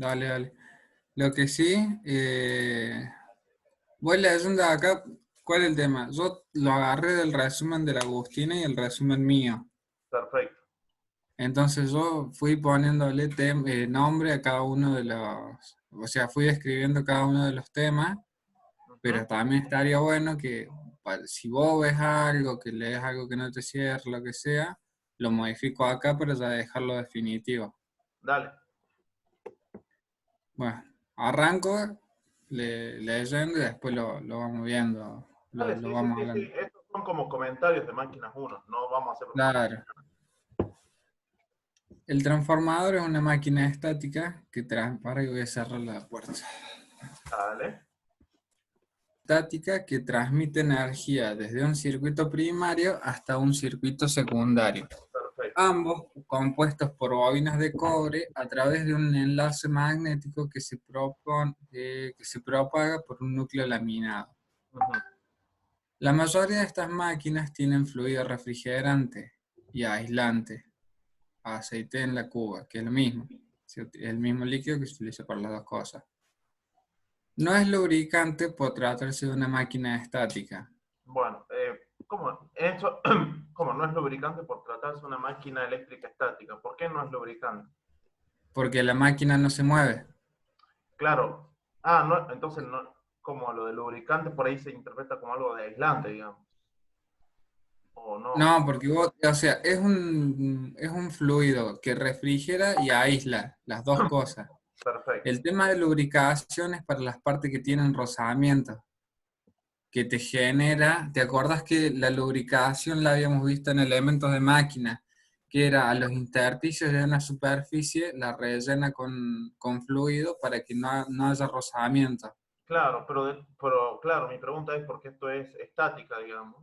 Dale, dale. Lo que sí, voy leyendo acá, ¿cuál es el tema? Yo lo agarré del resumen de la Agustina y el resumen mío. Perfecto. Entonces yo fui poniéndole nombre a cada uno de los, o sea, fui escribiendo cada uno de los temas, Ujú. pero también estaría bueno que si vos ves algo, que lees algo que no te cierre, lo que sea, lo modifico acá para ya dejarlo definitivo. Dale. Bueno, arranco leyendo y después lo vamos viendo, Dale, lo sí, sí, vamos sí, sí. hablando. Estos son como comentarios de máquinas 1. No vamos a hacer Claro. profundizar. El transformador es una máquina estática que para y voy a cerrar la puerta. Dale. Estática que transmite energía desde un circuito primario hasta un circuito secundario. Perfecto. Ambos compuestos por bobinas de cobre a través de un enlace magnético que se propaga por un núcleo laminado. Ujú. La mayoría de estas máquinas tienen fluido refrigerante y aislante, aceite en la cuba, que es lo mismo, el mismo líquido que se utiliza para las dos cosas. No es lubricante por tratarse de una máquina estática, Bueno, ¿cómo? Eso, ¿cómo no es lubricante por tratarse de una máquina eléctrica estática? ¿Por qué no es lubricante? porque la máquina no se mueve. Claro. Ah, no, entonces no, como lo de lubricante por ahí se interpreta como algo de aislante, digamos. O no. No, porque vos, o sea, es un fluido que refrigera y aísla las dos cosas. Perfecto. El tema de lubricación es para las partes que tienen rozamiento, que te genera, ¿te acuerdas que la lubricación la habíamos visto en elementos de máquina? Que era a los intersticios de una superficie, la rellena con fluido para que no haya rozamiento. Claro, pero claro, mi pregunta es por qué esto es estática, digamos.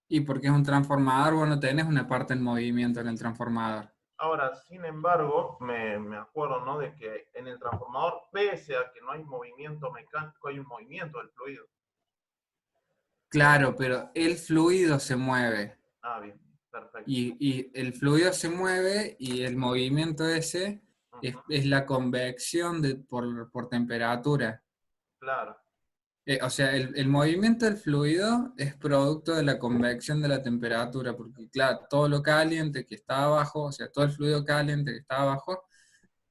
Y porque es un transformador, vos no tenés una parte en movimiento en el transformador. Ahora, sin embargo, me acuerdo, ¿no? De que en el transformador, pese a que no hay movimiento mecánico, hay un movimiento del fluido. ¿No? Claro, pero el fluido se mueve. Ah, bien, perfecto. Y el fluido se mueve y el movimiento ese Ujú. es la convección por temperatura. Claro. O sea, el movimiento del fluido es producto de la convección de la temperatura, porque claro, todo lo caliente que está abajo, o sea, todo el fluido caliente que está abajo,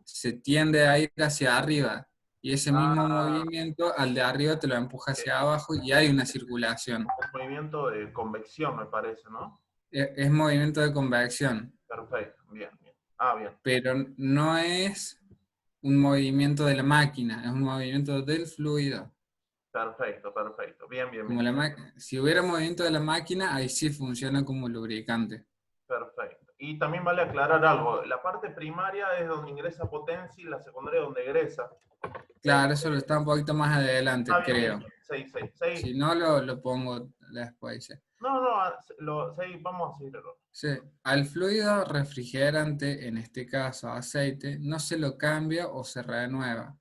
se tiende a ir hacia arriba. Y ese mismo Ah, movimiento al de arriba te lo empuja hacia abajo y hay una circulación. un movimiento de convección, me parece, ¿no? Es movimiento de convección, Perfecto, bien, bien. Ah, bien. pero no es un movimiento de la máquina, es un movimiento del fluido. Perfecto, perfecto. Bien, bien, Como bien. si hubiera movimiento de la máquina, ahí sí funciona como lubricante. Perfecto. Y también vale aclarar algo. La parte primaria es donde ingresa potencia y la secundaria donde egresa. Eh, Claro, eso lo está un poquito más adelante, bien, bien, creo. bien. 6, 6, 6. Si no, lo pongo después. Sí. No, no, vamos a seguirlo. Sí. Al fluido refrigerante, en este caso aceite, no se lo cambia o se renueva,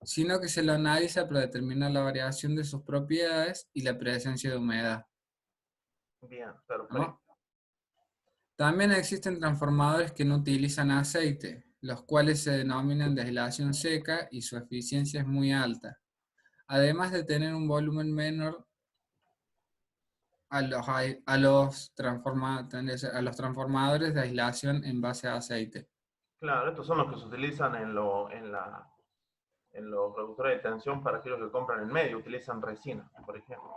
sino que se lo analiza para determinar la variación de sus propiedades y la presencia de humedad, Bien, perfecto. ¿no? También existen transformadores que no utilizan aceite, los cuales se denominan de aislación seca y su eficiencia es muy alta, además de tener un volumen menor a los transformadores de aislación en base a aceite. Claro, estos son los que se utilizan en los reductores de tensión para aquellos que compran en medio, utilizan resina, por ejemplo.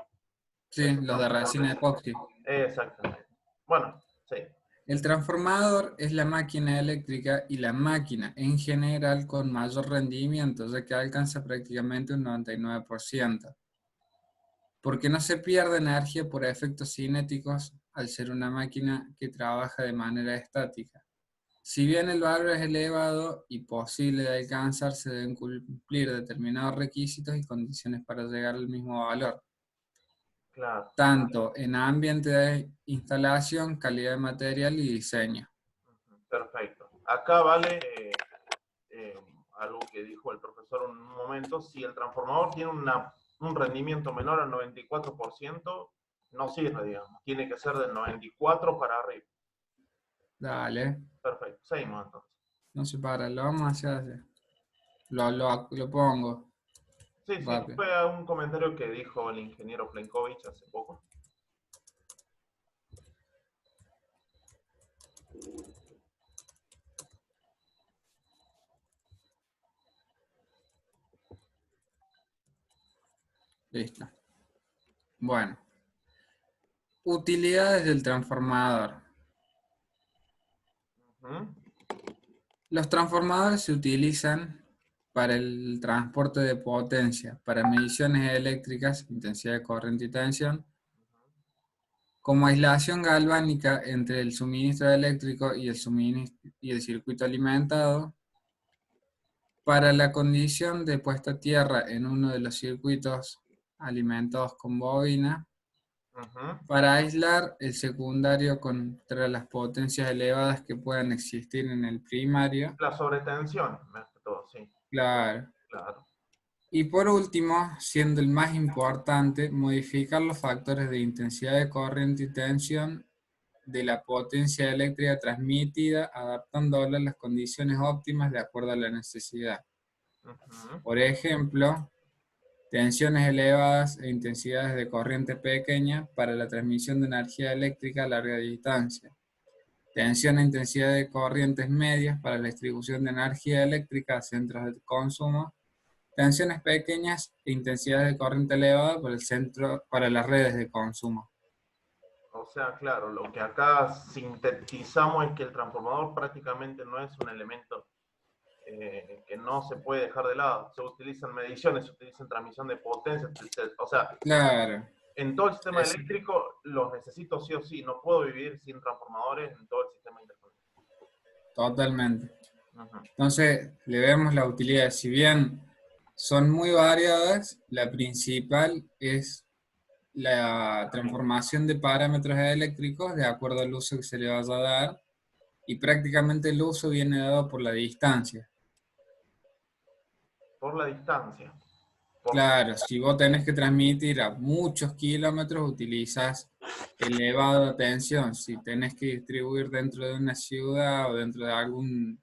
Sí, Esos los son de los resina mejores. epoxi. Exactamente. Bueno, sí. El transformador es la máquina eléctrica y la máquina en general con mayor rendimiento, ya que alcanza prácticamente un 99%, porque no se pierde energía por efectos cinéticos al ser una máquina que trabaja de manera estática. Si bien el valor es elevado y posible de alcanzar, se deben cumplir determinados requisitos y condiciones para llegar al mismo valor, Claro. tanto en ambiente de instalación, calidad de material y diseño. Perfecto. Acá vale eh, algo que dijo el profesor en un momento. Si el transformador tiene un rendimiento menor al 94%, no sirve, digamos. Tiene que ser del 94 para arriba. Dale, Perfecto. Seguimos entonces. no se para, lo vamos a hacer así. lo pongo Sí, sí, rápido. fue un comentario que dijo el ingeniero Plenkovich hace poco. Listo. Bueno, utilidades del transformador. Ujú, Los transformadores se utilizan para el transporte de potencia, para mediciones eléctricas, intensidad de corriente y tensión, como aislación galvánica entre el suministro eléctrico y y el circuito alimentado, para la condición de puesta a tierra en uno de los circuitos alimentados con bobina, ujú. para aislar el secundario contra las potencias elevadas que puedan existir en el primario. La sobretensión, más que todo, sí, Claro. claro. Y por último, siendo el más importante, modificar los factores de intensidad de corriente y tensión de la potencia eléctrica transmitida, adaptándola a las condiciones óptimas de acuerdo a la necesidad. Ujú. Por ejemplo, tensiones elevadas e intensidades de corriente pequeña para la transmisión de energía eléctrica a larga distancia. Tensión e intensidad de corrientes medias para la distribución de energía eléctrica a centros de consumo. Tensiones pequeñas e intensidades de corriente elevada para las redes de consumo. O sea, claro, lo que acá sintetizamos es que el transformador prácticamente no es un elemento que no se puede dejar de lado. Se utilizan mediciones, se utilizan transmisión de potencia, o sea, Claro, en todo el sistema es eléctrico los necesito sí o sí. No puedo vivir sin transformadores en todo el sistema interconectado. totalmente. Ujú. Entonces, le vemos la utilidad. Si bien son muy variadas, la principal es la transformación de parámetros eléctricos de acuerdo al uso que se le vaya a dar, y prácticamente el uso viene dado por la distancia. Por la distancia. Por... Claro, si vos tenés que transmitir a muchos kilómetros, utilizas elevada tensión. Si tenés que distribuir dentro de una ciudad o dentro de algún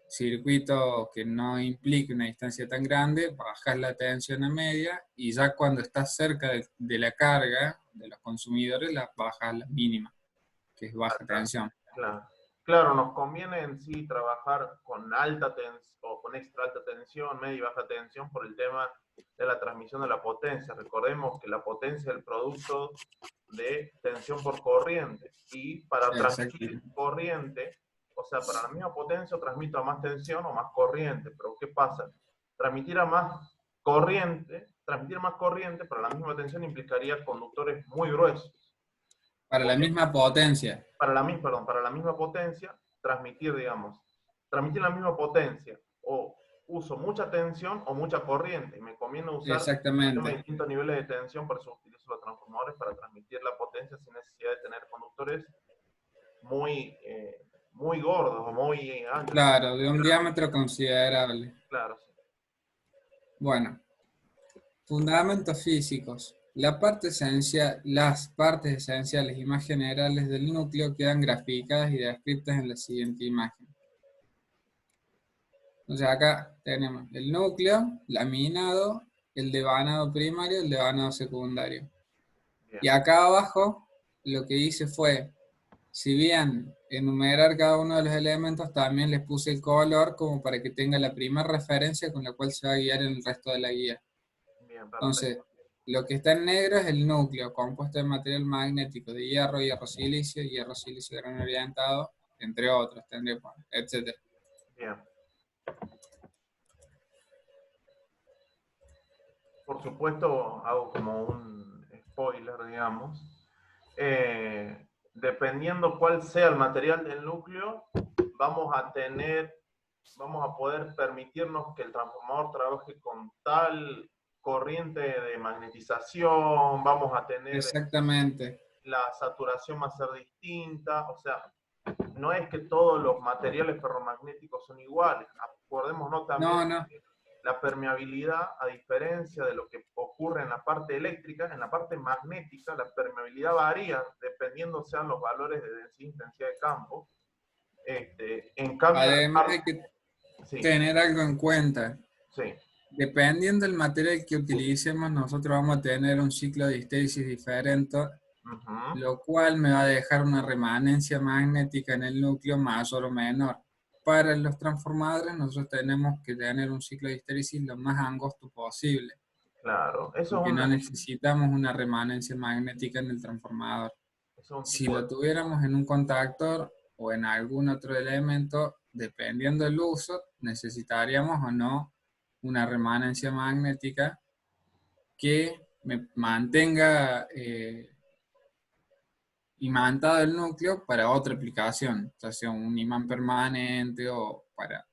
circuito que no implique una distancia tan grande, bajas la tensión a media, y ya cuando estás cerca de la carga de los consumidores, la bajas a la mínima, que es baja tensión. Claro. Claro, nos conviene en sí trabajar con alta tensión o con extra alta tensión, media y baja tensión por el tema de la transmisión de la potencia. Recordemos que la potencia es el producto de tensión por corriente, y para transmitir Exactamente. corriente, o sea, para la misma potencia transmito a más tensión o más corriente. Pero ¿qué pasa? Transmitir más corriente para la misma tensión implicaría conductores muy gruesos. Para la misma potencia. Para la misma potencia, transmitir la misma potencia, o uso mucha tensión o mucha corriente. Me conviene usar Exactamente. distintos niveles de tensión, por eso utilizo los transformadores para transmitir la potencia sin necesidad de tener conductores muy, muy gordos o muy anchos. Claro, de un diámetro considerable. Claro, sí. Bueno, fundamentos físicos. Las partes esenciales y más generales del núcleo quedan graficadas y descritas en la siguiente imagen. Entonces acá tenemos el núcleo, laminado, el devanado primario, el devanado secundario. Bien. Y acá abajo lo que hice fue, si bien enumerar cada uno de los elementos, también les puse el color como para que tenga la primera referencia con la cual se va a guiar en el resto de la guía. Bien, Entonces, perfecto. lo que está en negro es el núcleo, compuesto de material magnético de hierro, hierro silicio gran orientado, entre otros, etc. Bien. Por supuesto, hago como un spoiler, digamos. Dependiendo cuál sea el material del núcleo, vamos a poder permitirnos que el transformador trabaje con tal corriente de magnetización, vamos a tener Exactamente. la saturación va a ser distinta. O sea, no es que todos los materiales ferromagnéticos son iguales. Acordémonos también No, no. que la permeabilidad, a diferencia de lo que ocurre en la parte eléctrica, en la parte magnética, la permeabilidad varía dependiendo sean los valores de densidad e intensidad de campo. En cambio, en la Además hay parte... que Sí, tener algo en cuenta. Sí. Dependiendo del material que utilicemos, nosotros vamos a tener un ciclo de histéresis diferente, Ujú. lo cual me va a dejar una remanencia magnética en el núcleo mayor o menor. Para los transformadores, nosotros tenemos que tener un ciclo de histéresis lo más angosto posible, Claro, eso porque es no necesitamos una remanencia magnética en el transformador. eso es un Si tipo lo de... tuviéramos en un contactor o en algún otro elemento, dependiendo del uso, necesitaríamos o no una remanencia magnética que me mantenga imantado el núcleo para otra aplicación, ya sea un imán permanente o para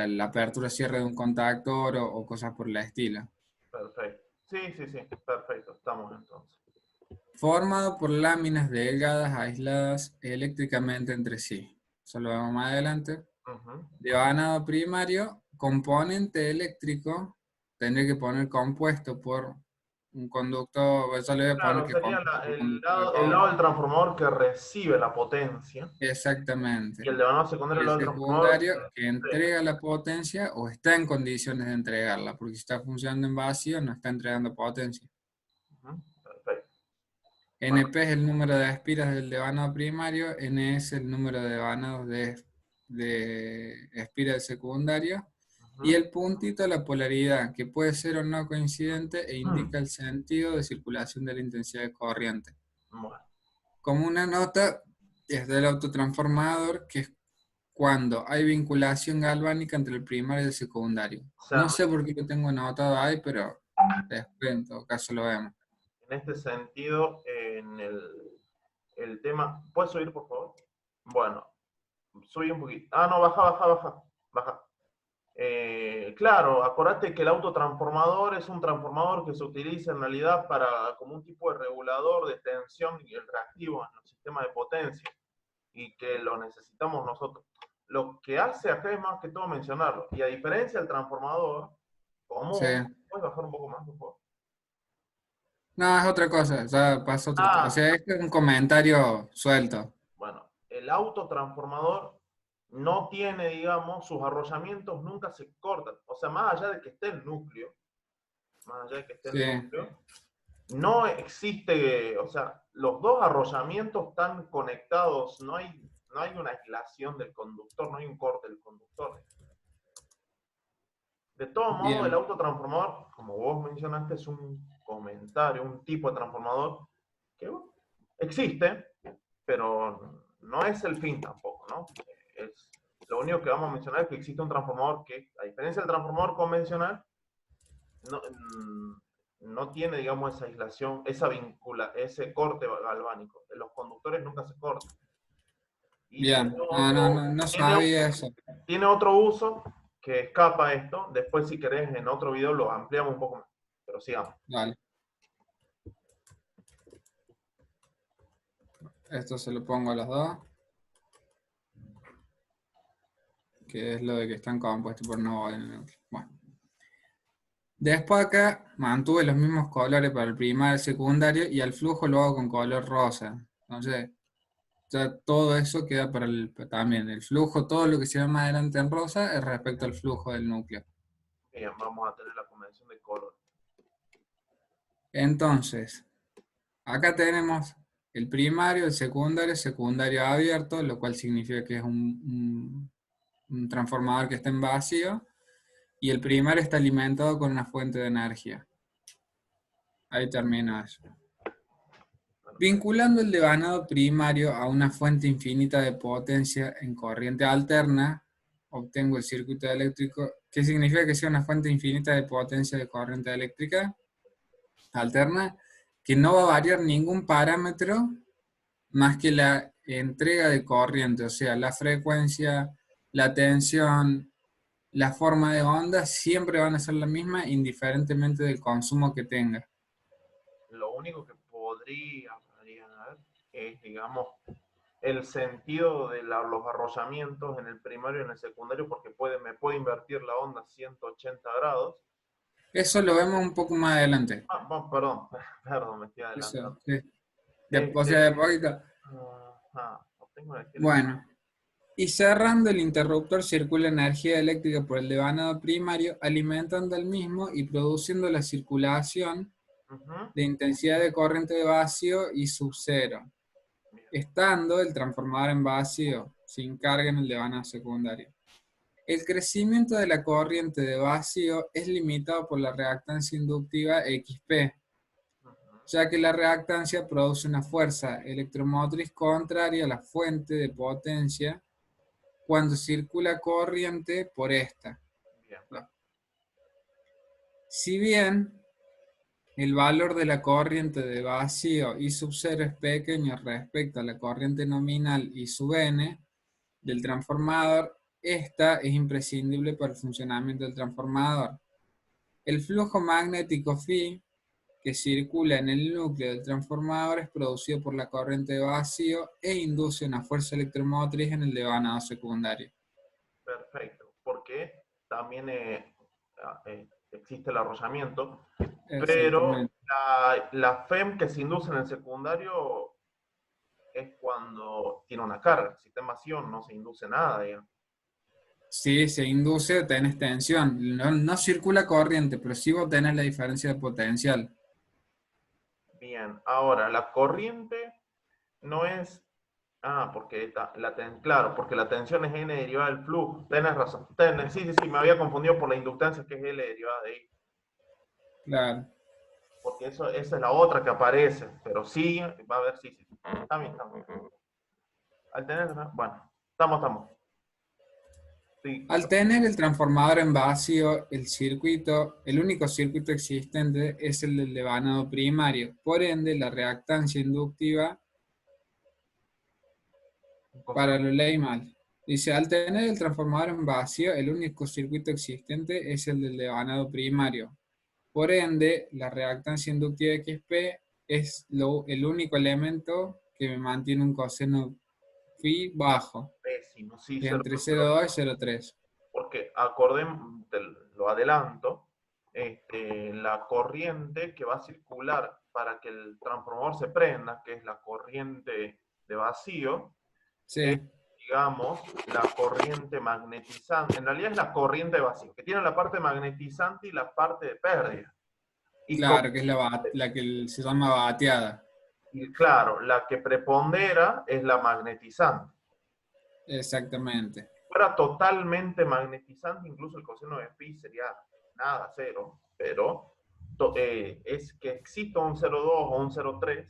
la apertura-cierre de un contactor o cosas por el estilo. Perfecto. Sí, sí, sí, perfecto. Estamos entonces. Formado por láminas delgadas aisladas eléctricamente entre sí. Eso lo vemos más adelante. Ujú. Devanado primario, componente eléctrico, tendré que poner compuesto por un conductor, yo le voy a poner Claro, que es sería compuesto por un el conductor de lado cobre. del transformador que recibe la potencia Exactamente. y el de mano secundario Y el el lado del transformador secundario que que entrega. entrega la potencia o está en condiciones de entregarla, porque si está funcionando en vacío no está entregando potencia. Ujú. Perfecto. Bueno, NP es el número de espiras del devanado primario, N es el número de devanados de espiras del secundario, y ujú. el puntito la polaridad, que puede ser o no coincidente e indica el sentido de circulación de la intensidad de corriente. Bueno, Como una nota es del autotransformador, que es cuando hay vinculación galvánica entre el primario y el secundario. o sea, No sé por qué lo tengo anotado ahí, pero después en todo caso lo vemos. en este sentido, el tema... ¿Puedes subir, por favor? Bueno, subí un poquito. Ah, no, baja, baja, baja. Baja. Claro, acordate que el autotransformador es un transformador que se utiliza en realidad para como un tipo de regulador de tensión y el reactivo en los sistemas de potencia y que lo necesitamos nosotros. Lo que hace acá es más que todo mencionarlo. Y a diferencia del transformador Sí. común, ¿puedes bajar un poco más, por favor? No, es otra cosa, ya pasa otro. O Ah, sea, este es un comentario suelto. bueno, el autotransformador no tiene, digamos, sus arrollamientos nunca se cortan. O sea, más allá de que esté el núcleo, más allá de que esté Sí, el núcleo, no existe, o sea, los dos arrollamientos están conectados, no hay una aislación del conductor, no hay un corte del conductor. De todo modo, el bien, autotransformador, como vos mencionaste, es un comentario, un tipo de transformador que bueno, existe, pero no es el fin tampoco, ¿no? Es, lo único que vamos a mencionar es que existe un transformador que, a diferencia del transformador convencional, no, no tiene, digamos, esa aislación, ese corte galvánico. Los conductores nunca se cortan. Y bien. No, no, no, no sabía eso. tiene otro uso que escapa a esto. Después, si querés, en otro video lo ampliamos un poco más. Pero sigamos. Vale, esto se lo pongo a los dos, que es lo de que están compuestos por no núcleo. Bueno. Después acá mantuve los mismos colores para el primario y el secundario y al flujo lo hago con color rosa. Entonces, ya todo eso queda para también el flujo, todo lo que se ve más adelante en rosa es respecto al flujo del núcleo. Bien, vamos a tener la convención de color. Entonces, acá tenemos el secundario abierto, lo cual significa que es un transformador que está en vacío, y el primario está alimentado con una fuente de energía. Ahí termina eso. Vinculando el devanado primario a una fuente infinita de potencia en corriente alterna, obtengo el circuito eléctrico. ¿Qué significa que sea una fuente infinita de potencia de corriente eléctrica alterna? Que no va a variar ningún parámetro más que la entrega de corriente, o sea, la frecuencia, la tensión, la forma de onda, siempre van a ser la misma indiferentemente del consumo que tenga. Lo único que podría variar es, digamos, el sentido de los arrollamientos en el primario y en el secundario, porque me puede invertir la onda 180 grados. Eso lo vemos un poco más adelante. Ah, perdón, perdón, me estoy Eso, adelantando. sí. O sea, Este, de poquito. obtengo energía eléctrica. Bueno, Y cerrando el interruptor circula energía eléctrica por el devanado primario, alimentando al mismo y produciendo la circulación Ujú. de intensidad de corriente de vacío y sub cero, Bien, estando el transformador en vacío sin carga en el devanado secundario. El crecimiento de la corriente de vacío es limitado por la reactancia inductiva XP, ujú, ya que la reactancia produce una fuerza electromotriz contraria a la fuente de potencia cuando circula corriente por esta. bien, perfecto. Si bien el valor de la corriente de vacío I sub 0 es pequeño respecto a la corriente nominal I sub n del transformador, esta es imprescindible para el funcionamiento del transformador. El flujo magnético Φ que circula en el núcleo del transformador es producido por la corriente de vacío e induce una fuerza electromotriz en el devanado secundario. Perfecto, porque también existe el arrollamiento, pero Exactamente. la FEM que se induce en el secundario es cuando tiene una carga. El sistema vacío no se induce nada, digamos. Sí, se induce, tenés tensión. No, no circula corriente, pero sí vos tenés la diferencia de potencial. Bien, ahora la corriente no es. Ah, porque claro, porque la tensión es N derivada del flujo. Tienes razón. Sí, sí, sí, me había confundido por la inductancia que es L derivada de I. Claro. Porque esa es la otra que aparece. Pero sí, va a haber, sí, sí. Está bien, está bien. Al tener, bueno, estamos. Sí, Al tener el transformador en vacío, el único circuito existente es el del devanado primario. Por ende, la reactancia inductiva para lo leí mal. Dice, al tener el transformador en vacío, el único circuito existente es el del devanado primario. Por ende, la reactancia inductiva XP es el único elemento que me mantiene un coseno phi bajo, pésimo, sí, que es cero, entre cero, 0,2 y 0,3. porque acordemos, lo adelanto, la corriente que va a circular para que el transformador se prenda, que es la corriente de vacío, es, Sí, digamos, la corriente magnetizante. En realidad es la corriente de vacío, que tiene la parte magnetizante y la parte de pérdida. Y, claro, que es la que se llama bateada. y claro, la que prepondera es la magnetizante. Exactamente. Si fuera totalmente magnetizante, incluso el coseno de phi sería nada, cero, pero es que exista un 0,2 o un 0,3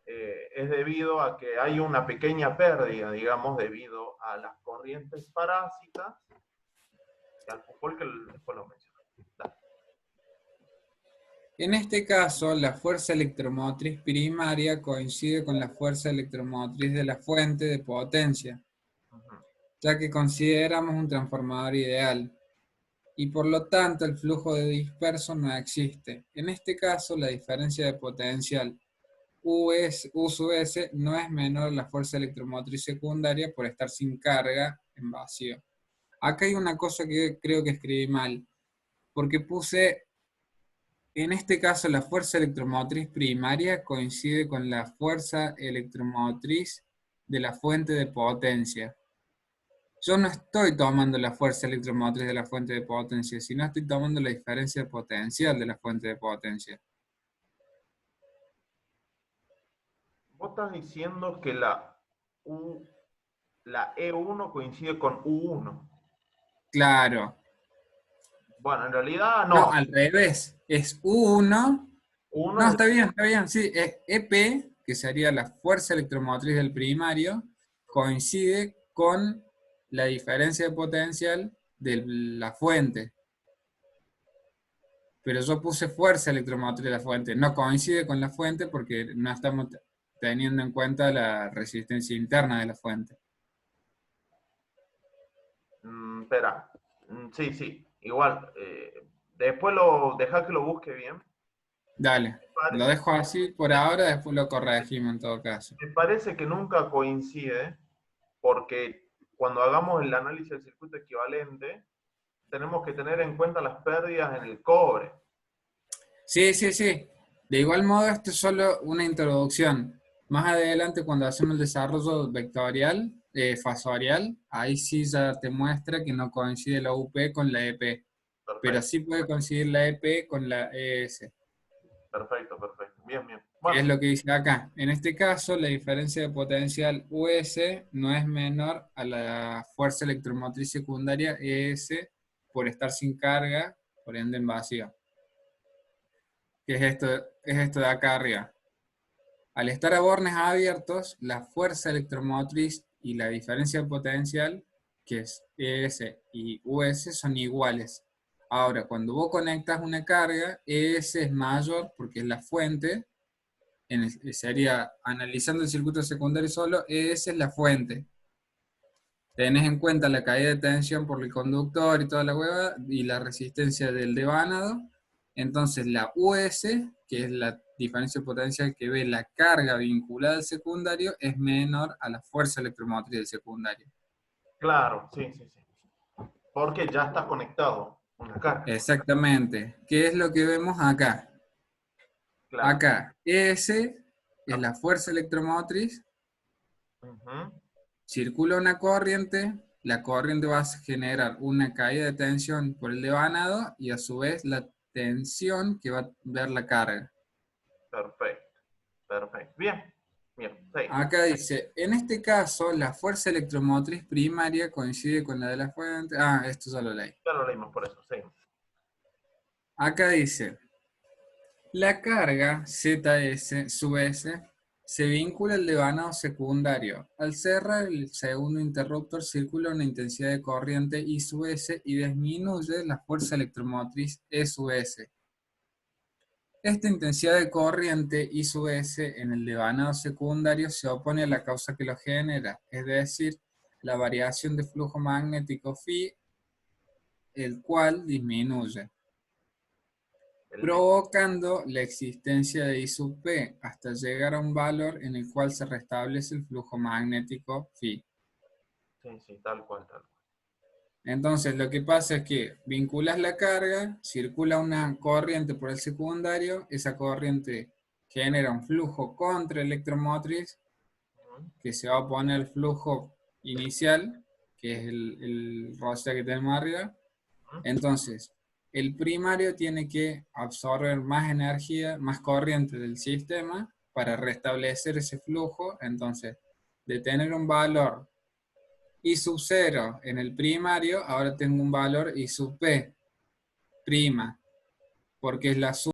es debido a que hay una pequeña pérdida, digamos, debido a las corrientes parásitas y al fútbol que después lo mencioné. En este caso, la fuerza electromotriz primaria coincide con la fuerza electromotriz de la fuente de potencia, Uh-huh. ya que consideramos un transformador ideal, y por lo tanto el flujo de disperso no existe. En este caso, la diferencia de potencial U sub S no es menor a la fuerza electromotriz secundaria por estar sin carga en vacío. Acá hay una cosa que creo que escribí mal, porque puse, en este caso, la fuerza electromotriz primaria coincide con la fuerza electromotriz de la fuente de potencia. Yo no estoy tomando la fuerza electromotriz de la fuente de potencia, sino estoy tomando la diferencia de potencial de la fuente de potencia. Vos estás diciendo que la E1 coincide con U1. Claro. Bueno, en realidad No, no. al revés. Es U1. Uno No, es está bien, sí. Es EP, que sería la fuerza electromotriz del primario, coincide con la diferencia de potencial de la fuente. Pero yo puse fuerza electromotriz de la fuente. No coincide con la fuente porque no estamos teniendo en cuenta la resistencia interna de la fuente. espera. Sí, sí. Igual. Después deja que lo busque bien. Dale, lo Pare- dejo así por ahora, después lo corregimos en todo caso. Me parece que nunca coincide porque cuando hagamos el análisis del circuito equivalente, tenemos que tener en cuenta las pérdidas en el cobre. Sí, sí, sí. De igual modo, esto es solo una introducción. Más adelante, cuando hacemos el desarrollo vectorial, fasorial, ahí sí ya te muestra que no coincide la UP con la EP, pero Perfecto, sí puede coincidir la EP con la ES, perfecto, perfecto. Bien, bien. que es Bueno, lo que dice acá. En este caso, la diferencia de potencial US no es menor a la fuerza electromotriz secundaria ES por estar sin carga, por ende en vacío. ¿Qué es esto? Es esto de acá arriba. Al estar a bornes abiertos, la fuerza electromotriz y la diferencia de potencial, que es ES y US, son iguales. Ahora, cuando vos conectas una carga, ES es mayor porque es la fuente, sería analizando el circuito secundario solo, ES es la fuente. Tenés en cuenta la caída de tensión por el conductor y toda la hueva y la resistencia del devanado. Entonces la US, que es la diferencia de potencial que ve la carga vinculada al secundario, es menor a la fuerza electromotriz del secundario. claro, sí, sí, sí. Porque ya está conectado una carga. Exactamente. ¿Qué es lo que vemos acá? Claro. Acá, ES es Ah, la fuerza electromotriz, ujú, circula una corriente, la corriente va a generar una caída de tensión por el devanado y a su vez la tensión que va a ver la carga. perfecto, perfecto. Bien, bien, sí. Acá dice, en este caso la fuerza electromotriz primaria coincide con la de la fuente. Ah, esto ya lo leí. Ya lo leímos por eso, sí. Acá dice, la carga ZS sub S se vincula al devanado secundario. Al cerrar el segundo interruptor circula una intensidad de corriente I sub S y disminuye la fuerza electromotriz E sub S. Esta intensidad de corriente I sub S en el devanado secundario se opone a la causa que lo genera, es decir, la variación de flujo magnético phi, el cual disminuye, El, provocando la existencia de I sub P hasta llegar a un valor en el cual se restablece el flujo magnético phi. sí, sí, tal cual, tal cual. Entonces lo que pasa es que vinculas la carga, circula una corriente por el secundario, esa corriente genera un flujo contraelectromotriz Ujú, que se va a poner el flujo inicial, que es el rosa que tenemos arriba. ujú. Entonces, el primario tiene que absorber más energía, más corriente del sistema para restablecer ese flujo. Entonces, de tener un valor I sub 0 en el primario, ahora tengo un valor I sub P prima, porque es la suma